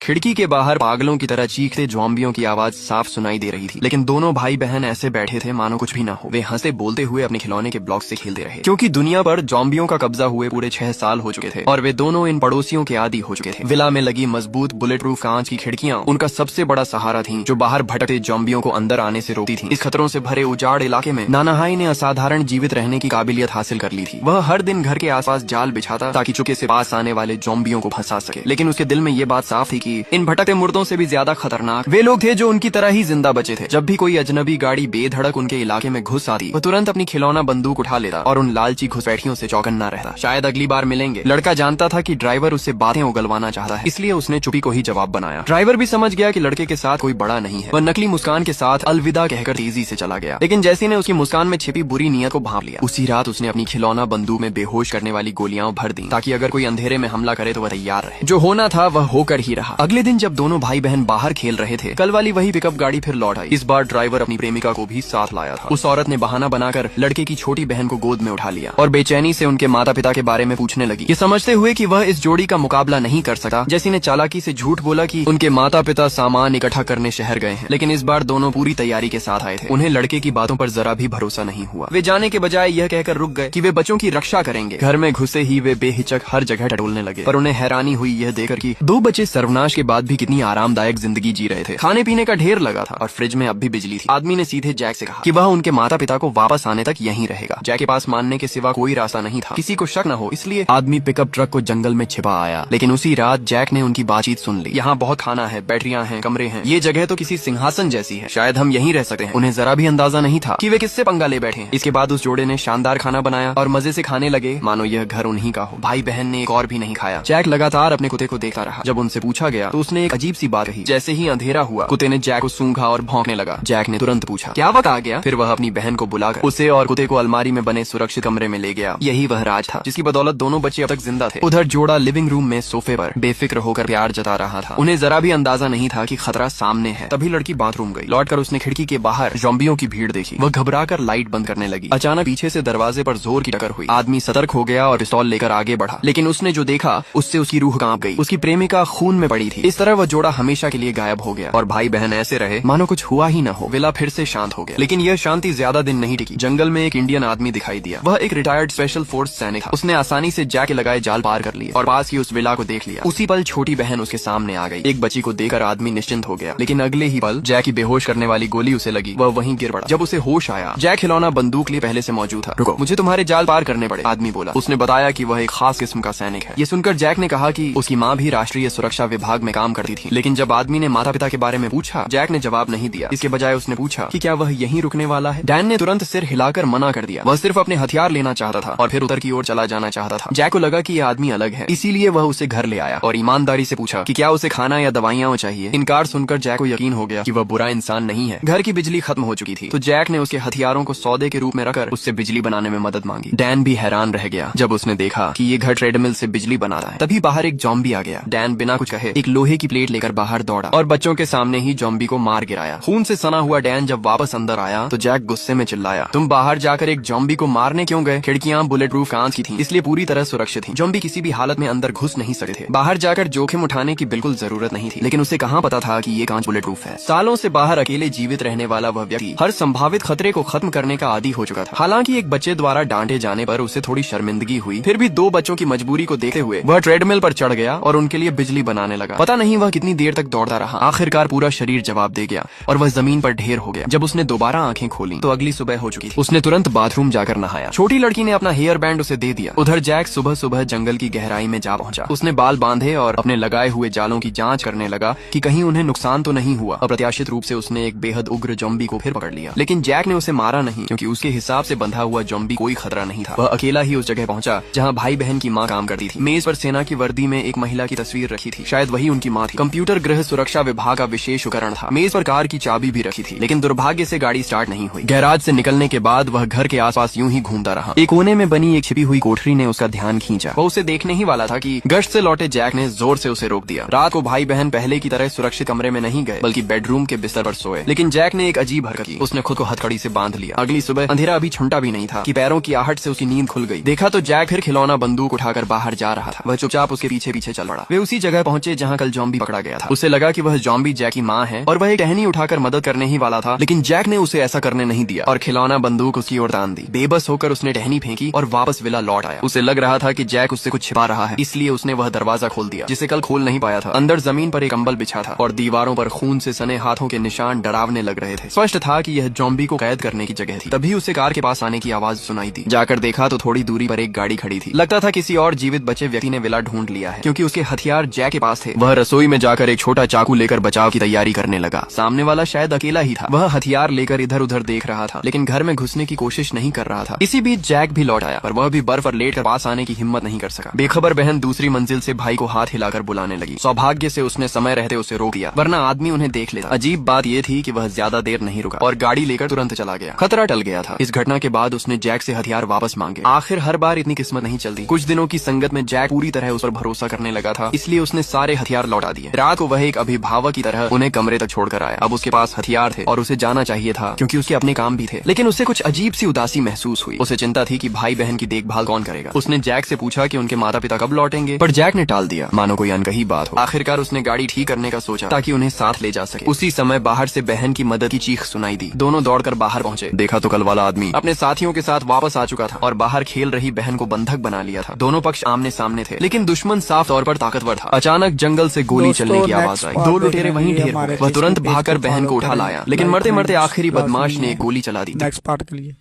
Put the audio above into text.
खिड़की के बाहर पागलों की तरह चीखते ज़ॉम्बियों की आवाज साफ सुनाई दे रही थी, लेकिन दोनों भाई बहन ऐसे बैठे थे मानो कुछ भी ना हो। वे हंसते बोलते हुए अपने खिलौने के ब्लॉक से खेलते रहे, क्योंकि दुनिया पर ज़ॉम्बियों का कब्जा हुए पूरे 6 साल हो चुके थे और वे दोनों इन पड़ोसियों के आदी हो चुके थे। विला में लगी मजबूत बुलेट प्रूफ कांच की खिड़कियां उनका सबसे बड़ा सहारा थीं, जो बाहर भटकते ज़ॉम्बियों को अंदर आने से रोकती थीं। इस खतरों से भरे उजाड़ इलाके में नानाहाई ने असाधारण जीवित रहने की काबिलियत हासिल कर ली थी। वह हर दिन घर के आसपास जाल बिछाता ताकि चुपके से पास आने वाले ज़ॉम्बियों को फंसा सके, लेकिन उसके दिल में ये बात साफ थी कि इन भटकते मुर्दों से भी ज्यादा खतरनाक वे लोग थे जो उनकी तरह ही जिंदा बचे थे। जब भी कोई अजनबी गाड़ी बेधड़क उनके इलाके में घुस आती, वह तुरंत अपनी खिलौना बंदूक उठा लेता और उन लालची घुसपैठियों से चौकन्ना रहता। शायद अगली बार मिलेंगे। लड़का जानता था कि ड्राइवर उससे बातें उगलवाना चाहता है, इसलिए उसने चुप्पी को ही जवाब बनाया। ड्राइवर भी समझ गया कि लड़के के साथ कोई बड़ा नहीं है। वह नकली मुस्कान के साथ अलविदा कहकर तेजी से चला गया, लेकिन जैसे ने उसकी मुस्कान में छिपी बुरी नीयत को भांप लिया, उसी रात उसने अपनी खिलौना बंदूक में बेहोश करने वाली गोलियां भर दी, ताकि अगर कोई अंधेरे में हमला करे तो वह तैयार रहे। जो होना था वह होकर ही रहा। अगले दिन जब दोनों भाई बहन बाहर खेल रहे थे, कल वाली वही पिकअप गाड़ी फिर लौट आई। इस बार ड्राइवर अपनी प्रेमिका को भी साथ लाया था। उस औरत ने बहाना बनाकर लड़के की छोटी बहन को गोद में उठा लिया और बेचैनी से उनके माता पिता के बारे में पूछने लगी, ये समझते हुए कि वह इस जोड़ी का मुकाबला नहीं कर सकता। जैसी ने चालाकी से झूठ बोला कि उनके माता पिता सामान इकट्ठा करने शहर गए हैं, लेकिन इस बार दोनों पूरी तैयारी के साथ आए थे। उन्हें लड़के की बातों पर जरा भी भरोसा नहीं हुआ। वे जाने के बजाय यह कहकर रुक गए कि वे बच्चों की रक्षा करेंगे। घर में घुसे ही वे बेहिचक हर जगह टटोलने लगे, पर उन्हें हैरानी हुई यह देखकर कि 2 बच्चे सर्वनाश के बाद भी कितनी आरामदायक जिंदगी जी रहे थे। खाने पीने का ढेर लगा था और फ्रिज में अब भी बिजली थी। आदमी ने सीधे जैक से कहा कि वह उनके माता पिता को वापस आने तक यहीं रहेगा। जैक के पास मानने के सिवा कोई रास्ता नहीं था, किसी को शक न हो, इसलिए आदमी पिकअप ट्रक को जंगल में छिपा आया। लेकिन उसी रात जैक ने उनकी बातचीत सुन ली। यहाँ बहुत खाना है, बैटरियां हैं, कमरे हैं, ये जगह तो किसी सिंहासन जैसी है, शायद हम यहीं रह सकते हैं। उन्हें जरा भी अंदाजा नहीं था कि वे किससे पंगा ले बैठे हैं। इसके बाद उस जोड़े ने शानदार खाना बनाया और मजे से खाने लगे मानो यह घर उन्हीं का हो। भाई बहन ने एक और भी नहीं खाया। जैक लगातार अपने कुत्ते को देखता रहा। जब उनसे पूछा गया तो उसने एक अजीब सी बात कही। जैसे ही अंधेरा हुआ, कुत्ते ने जैक को सूंघा और भौंकने लगा। जैक ने तुरंत पूछा, क्या वक्त आ गया? फिर वह अपनी बहन को बुलाकर उसे और कुत्ते को अलमारी में बने सुरक्षित कमरे में ले गया। यही वह राज था जिसकी बदौलत दोनों बच्चे अब तक जिंदा थे। उधर जोड़ा लिविंग रूम में सोफे पर बेफिक्र होकर प्यार जता रहा था। उन्हें जरा भी अंदाजा नहीं था कि खतरा सामने है। तभी लड़की बाथरूम गई। लौटकर उसने खिड़की के बाहर ज़ॉम्बियों की भीड़ देखी। वह घबराकर लाइट बंद करने लगी। अचानक पीछे से दरवाजे पर जोर की टक्कर हुई। आदमी सतर्क हो गया और पिस्तौल लेकर आगे बढ़ा, लेकिन उसने जो देखा उससे उसकी रूह कांप गई। उसकी प्रेमिका खून में पड़ी थी। इस तरह वह जोड़ा हमेशा के लिए गायब हो गया और भाई बहन ऐसे रहे मानो कुछ हुआ ही न हो। विला फिर से शांत हो गया, लेकिन यह शांति ज्यादा दिन नहीं टिकी। जंगल में एक इंडियन आदमी दिखाई दिया। वह एक रिटायर्ड स्पेशल फोर्स सैनिक था। उसने आसानी से जैक के लगाए जाल पार कर लिए और पास ही उस विला को देख लिया। उसी पल छोटी बहन उसके सामने आ गई। एक बच्ची को देखकर आदमी निश्चिंत हो गया, लेकिन अगले ही पल जैक की बेहोश करने वाली गोली उसे लगी। वह वहीं गिर पड़ा। जब उसे होश आया, जैक खिलौना बंदूक लिए पहले से मौजूद था। रुको, मुझे तुम्हारे जाल पार करने पड़े, आदमी बोला। उसने बताया कि वह एक खास किस्म का सैनिक है। ये सुनकर जैक ने कहा कि उसकी माँ भी राष्ट्रीय सुरक्षा विभाग में काम करती थी। लेकिन जब आदमी ने माता पिता के बारे में पूछा, जैक ने जवाब नहीं दिया। इसके बजाय उसने पूछा कि क्या वह यहीं रुकने वाला है। डैन ने तुरंत सिर हिलाकर मना कर दिया। वह सिर्फ अपने हथियार लेना चाहता था और फिर उत्तर की ओर चला जाना चाहता था। जैक को लगा कि यह आदमी अलग है, इसीलिए वह उसे घर ले आया और ईमानदारी से पूछा कि क्या उसे खाना या दवाइयाँ चाहिए। इनकार सुनकर जैक को यकीन हो गया कि वह बुरा इंसान नहीं है। घर की बिजली खत्म हो चुकी थी, तो जैक ने उसके हथियारों को सौदे के रूप में रखकर उससे बिजली बनाने में मदद मांगी। डैन भी हैरान रह गया जब उसने देखा कि ये घर ट्रेडमिल से बिजली बना रहा है। तभी बाहर एक ज़ॉम्बी आ गया। डैन बिना कुछ कहे एक लोहे की प्लेट लेकर बाहर दौड़ा और बच्चों के सामने ही ज़ॉम्बी को मार गिराया। खून से सना हुआ डैन जब वापस अंदर आया तो जैक गुस्से में चिल्लाया, तुम बाहर जाकर एक ज़ॉम्बी को मारने क्यों गए? खिड़कियां बुलेट प्रूफ कांच की थीं, इसलिए पूरी तरह सुरक्षित थीं। ज़ॉम्बी किसी भी हालत में अंदर घुस नहीं सकते थे। बाहर जाकर जोखिम उठाने की बिल्कुल जरूरत नहीं थी, लेकिन उसे कहाँ पता था कि ये कांच बुलेट प्रूफ है। सालों से बाहर अकेले जीवित रहने वाला वह व्यक्ति हर संभावित खतरे को खत्म करने का आदी हो चुका था। हालांकि एक बच्चे द्वारा डांटे जाने पर उसे थोड़ी शर्मिंदगी हुई, फिर भी 2 बच्चों की मजबूरी को देखते हुए वह ट्रेडमिल पर चढ़ गया और उनके लिए बिजली बनाने लगा। पता नहीं वह कितनी देर तक दौड़ता रहा। आखिरकार पूरा शरीर जवाब दे गया और वह जमीन पर ढेर हो गया। जब उसने दोबारा आंखें खोली तो अगली सुबह हो चुकी थी। उसने तुरंत बाथरूम जाकर नहाया। छोटी लड़की ने अपना हेयर बैंड उसे दे दिया। उधर जैक सुबह सुबह जंगल की गहराई में जा पहुंचा। उसने बाल बांधे और अपने लगाए हुए जालों की जांच करने लगा कि कहीं उन्हें नुकसान तो नहीं हुआ। अप्रत्याशित रूप से उसने एक बेहद उग्र ज़ॉम्बी को फिर पकड़ लिया, लेकिन जैक ने उसे मारा नहीं, क्योंकि उसके हिसाब से बंधा हुआ ज़ॉम्बी कोई खतरा नहीं था। वह अकेला ही उस जगह पहुंचा जहां भाई बहन की मां काम करती थी। मेज पर सेना की वर्दी में एक महिला की तस्वीर रखी थी, शायद वही उनकी मां थी। कंप्यूटर गृह सुरक्षा विभाग का विशेष उपकरण था। मेज पर कार की चाबी भी रखी थी, लेकिन दुर्भाग्य से गाड़ी स्टार्ट नहीं हुई। गैराज से निकलने के बाद वह घर के आसपास यूं ही घूमता रहा। एक कोने में बनी एक छिपी हुई कोठरी ने उसका ध्यान खींचा। वह उसे देखने ही वाला था कि गश्त से लौटे जैक ने जोर से उसे रोक दिया। रात को भाई बहन पहले की तरह सुरक्षित कमरे में नहीं गए, बल्कि बेडरूम के बिस्तर पर सोए। लेकिन जैक ने एक अजीब हरकत की। उसने खुद को हथकड़ी से बांध लिया। अगली सुबह अंधेरा अभी छुंटा भी नहीं था कि पैरों की आहट से उसकी नींद खुल गई। देखा तो जैक फिर खिलौना बंदूक उठाकर बाहर जा रहा था। वह चुपचाप उसके पीछे पीछे चल पड़ा। वे उसी जगह पहुंचे जहां जहाँ कल जॉम्बी पकड़ा गया था। उसे लगा कि वह जॉम्बी जैक की माँ है और वह एक टहनी उठाकर मदद करने ही वाला था, लेकिन जैक ने उसे ऐसा करने नहीं दिया और खिलौना बंदूक उसकी ओर तान दी। बेबस होकर उसने टहनी फेंकी और वापस विला लौट आया। उसे लग रहा था कि जैक उससे कुछ छिपा रहा है, इसलिए उसने वह दरवाजा खोल दिया जिसे कल खोल नहीं पाया था। अंदर जमीन पर एक कंबल बिछा था और दीवारों पर खून से सने हाथों के निशान डरावने लग रहे थे। स्पष्ट था कि यह जॉम्बी को कैद करने की जगह थी। तभी उसे कार के पास आने की आवाज सुनाई दी। जाकर देखा तो थोड़ी दूरी पर एक गाड़ी खड़ी थी। लगता था किसी और जीवित बचे व्यक्ति ने विला ढूंढ लिया है, क्योंकि उसके हथियार जैक के पास थे। वह रसोई में जाकर एक छोटा चाकू लेकर बचाव की तैयारी करने लगा। सामने वाला शायद अकेला ही था। वह हथियार लेकर इधर उधर देख रहा था, लेकिन घर में घुसने की कोशिश नहीं कर रहा था। इसी बीच जैक भी लौट आया, पर वह भी बर्फ पर लेट कर पास आने की हिम्मत नहीं कर सका। बेखबर बहन दूसरी मंजिल से भाई को हाथ हिलाकर बुलाने लगी। सौभाग्य से उसने समय रहते उसे रोक दिया, वरना आदमी उन्हें देख लेता। अजीब बात यह थी कि वह ज्यादा देर नहीं रुका और गाड़ी लेकर तुरंत चला गया। खतरा टल गया था। इस घटना के बाद उसने जैक से हथियार वापस मांगे। आखिर हर बार इतनी किस्मत नहीं चलती। कुछ दिनों की संगत में जैक पूरी तरह उस पर भरोसा करने लगा था, इसलिए उसने सारे हथियार लौटा दिए। रात को वह एक अभिभावक की तरह उन्हें कमरे तक छोड़कर आया। अब उसके पास हथियार थे और उसे जाना चाहिए था, क्योंकि उसके अपने काम भी थे। लेकिन उसे कुछ अजीब सी उदासी महसूस हुई। उसे चिंता थी कि भाई बहन की देखभाल कौन करेगा। उसने जैक से पूछा कि उनके माता पिता कब लौटेंगे, पर जैक ने टाल दिया, मानो कोई अनकही बात हो। आखिरकार उसने गाड़ी ठीक करने का सोचा ताकि उन्हें साथ ले जा सके। उसी समय बाहर से बहन की मदद की चीख सुनाई दी। दोनों दौड़कर बाहर पहुंचे। देखा तो कल वाला आदमी अपने साथियों के साथ वापस आ चुका था और बाहर खेल रही बहन को बंधक बना लिया था। दोनों पक्ष आमने सामने थे, लेकिन दुश्मन साफ तौर पर ताकतवर था। अचानक जंगल से गोली चलने की आवाज आई। दो लुटेरे वहीं ढेर हुए। वह तुरंत भागकर बहन को उठा लाया, लेकिन मरते मरते आखिरी बदमाश ने एक गोली चला दी। नेक्स्ट पार्ट के लिए